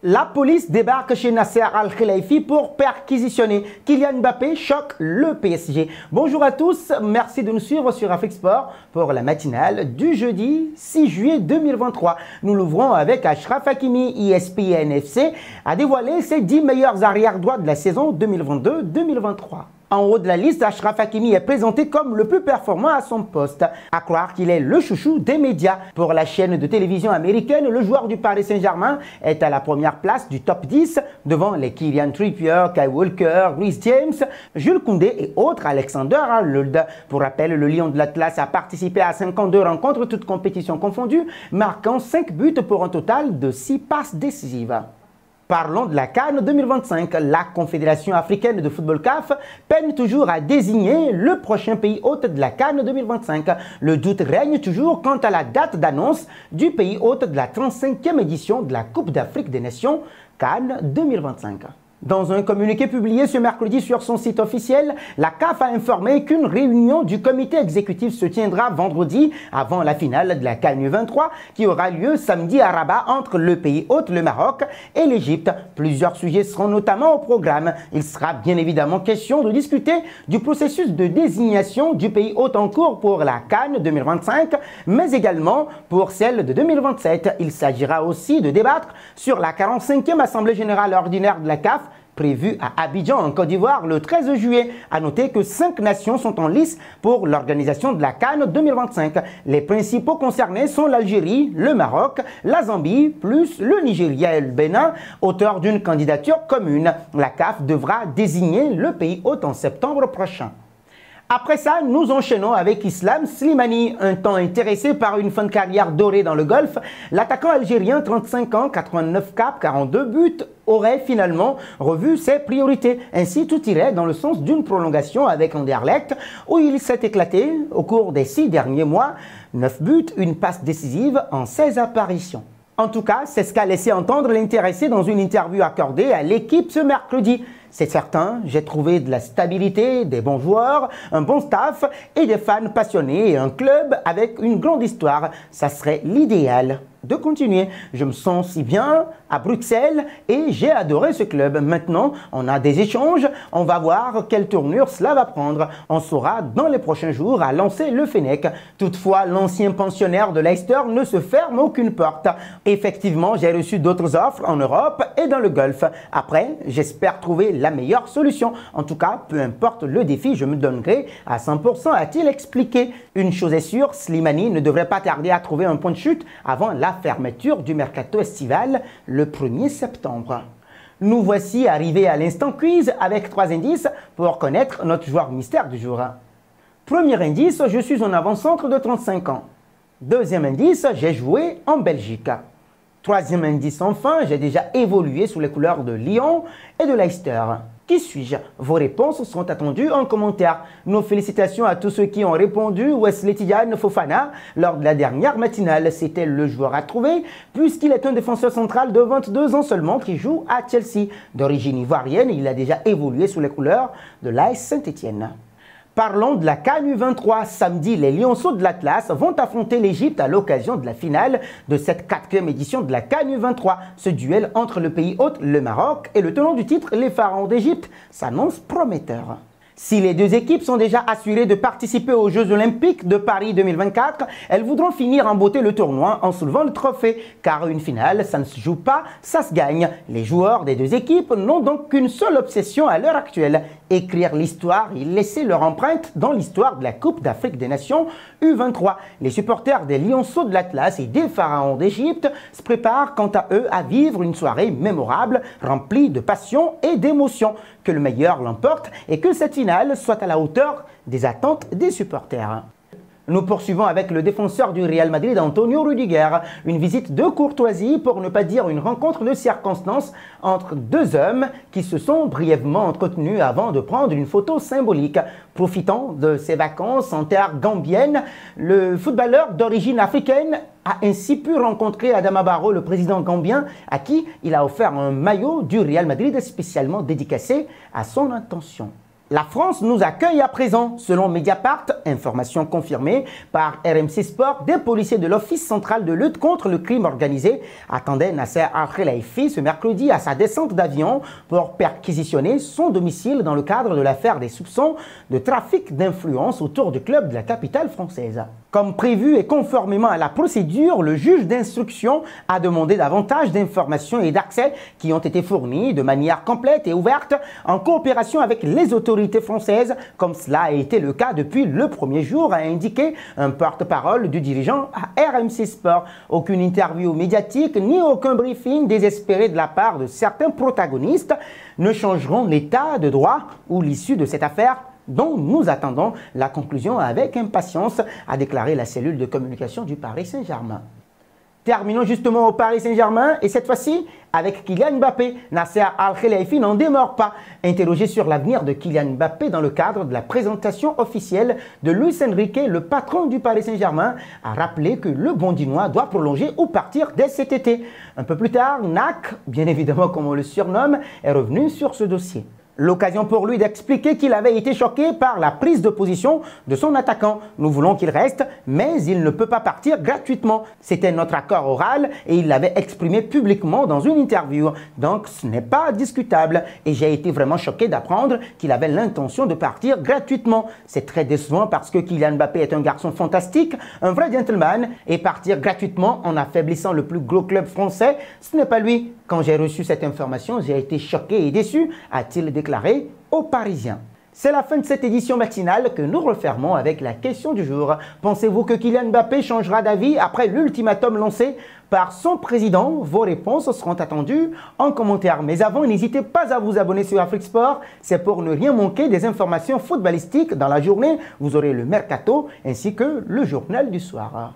La police débarque chez Nasser Al-Khelaifi pour perquisitionner. Kylian Mbappé choque le PSG. Bonjour à tous, merci de nous suivre sur Afrique Sport pour la matinale du jeudi 6 juillet 2023. Nous l'ouvrons avec Achraf Hakimi. ESPN FC a dévoilé ses 10 meilleurs arrière-droits de la saison 2022-2023. En haut de la liste, Achraf Hakimi est présenté comme le plus performant à son poste. À croire qu'il est le chouchou des médias. Pour la chaîne de télévision américaine, le joueur du Paris Saint-Germain est à la première place du top 10 devant les Kylian Trippier, Kyle Walker, Reece James, Jules Koundé et autres Alexander-Arnold. Pour rappel, le Lion de l'Atlas a participé à 52 rencontres, toutes compétitions confondues, marquant 5 buts pour un total de 6 passes décisives. Parlons de la CAN 2025. La Confédération africaine de football CAF peine toujours à désigner le prochain pays hôte de la CAN 2025. Le doute règne toujours quant à la date d'annonce du pays hôte de la 35e édition de la Coupe d'Afrique des Nations CAN 2025. Dans un communiqué publié ce mercredi sur son site officiel, la CAF a informé qu'une réunion du comité exécutif se tiendra vendredi avant la finale de la CAN U23 qui aura lieu samedi à Rabat entre le pays hôte, le Maroc, et l'Égypte. Plusieurs sujets seront notamment au programme. Il sera bien évidemment question de discuter du processus de désignation du pays hôte en cours pour la CAN 2025, mais également pour celle de 2027. Il s'agira aussi de débattre sur la 45e Assemblée générale ordinaire de la CAF prévu à Abidjan, en Côte d'Ivoire, le 13 juillet. À noter que 5 nations sont en lice pour l'organisation de la CAN 2025. Les principaux concernés sont l'Algérie, le Maroc, la Zambie, plus le Nigeria et le Bénin, auteurs d'une candidature commune. La CAF devra désigner le pays hôte en septembre prochain. Après ça, nous enchaînons avec Islam Slimani. Un temps intéressé par une fin de carrière dorée dans le golf, l'attaquant algérien, 35 ans, 89 caps, 42 buts, aurait finalement revu ses priorités. Ainsi, tout irait dans le sens d'une prolongation avec Anderlecht, où il s'est éclaté au cours des 6 derniers mois. 9 buts, une passe décisive en 16 apparitions. En tout cas, c'est ce qu'a laissé entendre l'intéressé dans une interview accordée à l'équipe ce mercredi. C'est certain, j'ai trouvé de la stabilité, des bons joueurs, un bon staff et des fans passionnés et un club avec une grande histoire. Ça serait l'idéal de continuer. Je me sens si bien à Bruxelles et j'ai adoré ce club. Maintenant, on a des échanges, on va voir quelle tournure cela va prendre. On saura dans les prochains jours à lancer le Fennec. Toutefois, l'ancien pensionnaire de Leicester ne se ferme aucune porte. Effectivement, j'ai reçu d'autres offres en Europe et dans le Golfe. Après, j'espère trouver la meilleure solution. En tout cas, peu importe le défi, je me donnerai à 100%, a-t-il expliqué. Une chose est sûre, Slimani ne devrait pas tarder à trouver un point de chute avant la fermeture du mercato estival le 1er septembre. Nous voici arrivés à l'instant quiz avec 3 indices pour connaître notre joueur mystère du jour. Premier indice, je suis un avant-centre de 35 ans. Deuxième indice, j'ai joué en Belgique. Troisième indice enfin, j'ai déjà évolué sous les couleurs de Lyon et de Leicester. Qui suis-je? Vos réponses seront attendues en commentaire. Nos félicitations à tous ceux qui ont répondu. Wesley Tidiane Fofana, lors de la dernière matinale, c'était le joueur à trouver, puisqu'il est un défenseur central de 22 ans seulement qui joue à Chelsea. D'origine ivoirienne, il a déjà évolué sous les couleurs de l'AS Saint-Étienne. Parlons de la CAN U23. Samedi, les Lionceaux de l'Atlas vont affronter l'Égypte à l'occasion de la finale de cette 4e édition de la CAN U23. Ce duel entre le pays hôte, le Maroc, et le tenant du titre, les Pharaons d'Égypte, s'annonce prometteur. Si les deux équipes sont déjà assurées de participer aux Jeux Olympiques de Paris 2024, elles voudront finir en beauté le tournoi en soulevant le trophée. Car une finale, ça ne se joue pas, ça se gagne. Les joueurs des deux équipes n'ont donc qu'une seule obsession à l'heure actuelle, écrire l'histoire et laisser leur empreinte dans l'histoire de la Coupe d'Afrique des Nations U23. Les supporters des Lionceaux de l'Atlas et des Pharaons d'Égypte se préparent quant à eux à vivre une soirée mémorable, remplie de passion et d'émotion. Que le meilleur l'emporte et que cette finale soit à la hauteur des attentes des supporters. Nous poursuivons avec le défenseur du Real Madrid, Antonio Rudiger. Une visite de courtoisie, pour ne pas dire une rencontre de circonstances entre deux hommes qui se sont brièvement entretenus avant de prendre une photo symbolique. Profitant de ses vacances en terre gambienne, le footballeur d'origine africaine a ainsi pu rencontrer Adama Barrow, le président gambien, à qui il a offert un maillot du Real Madrid spécialement dédicacé à son intention. La France nous accueille à présent. Selon Mediapart, information confirmée par RMC Sport, des policiers de l'Office central de lutte contre le crime organisé attendaient Nasser Al-Khelaifi ce mercredi à sa descente d'avion pour perquisitionner son domicile dans le cadre de l'affaire des soupçons de trafic d'influence autour du club de la capitale française. Comme prévu et conformément à la procédure, le juge d'instruction a demandé davantage d'informations et d'accès qui ont été fournis de manière complète et ouverte en coopération avec les autorités françaises, comme cela a été le cas depuis le premier jour, a indiqué un porte-parole du dirigeant à RMC Sport. Aucune interview médiatique ni aucun briefing désespéré de la part de certains protagonistes ne changeront l'état de droit ou l'issue de cette affaire dont nous attendons la conclusion avec impatience, a déclaré la cellule de communication du Paris Saint-Germain. Terminons justement au Paris Saint-Germain et cette fois-ci avec Kylian Mbappé. Nasser Al-Khelaifi n'en démord pas. Interrogé sur l'avenir de Kylian Mbappé dans le cadre de la présentation officielle de Luis Enrique, le patron du Paris Saint-Germain a rappelé que le Bondinois doit prolonger ou partir dès cet été. Un peu plus tard, NAC, bien évidemment comme on le surnomme, est revenu sur ce dossier. L'occasion pour lui d'expliquer qu'il avait été choqué par la prise de position de son attaquant. Nous voulons qu'il reste, mais il ne peut pas partir gratuitement. C'était notre accord oral et il l'avait exprimé publiquement dans une interview. Donc ce n'est pas discutable. Et j'ai été vraiment choqué d'apprendre qu'il avait l'intention de partir gratuitement. C'est très décevant parce que Kylian Mbappé est un garçon fantastique, un vrai gentleman. Et partir gratuitement en affaiblissant le plus gros club français, ce n'est pas lui. Quand j'ai reçu cette information, j'ai été choqué et déçu, a-t-il déclaré aux Parisiens. C'est la fin de cette édition matinale que nous refermons avec la question du jour. Pensez-vous que Kylian Mbappé changera d'avis après l'ultimatum lancé par son président? Vos réponses seront attendues en commentaire. Mais avant, n'hésitez pas à vous abonner sur Afrique Sport. C'est pour ne rien manquer des informations footballistiques. Dans la journée, vous aurez le Mercato ainsi que le journal du soir.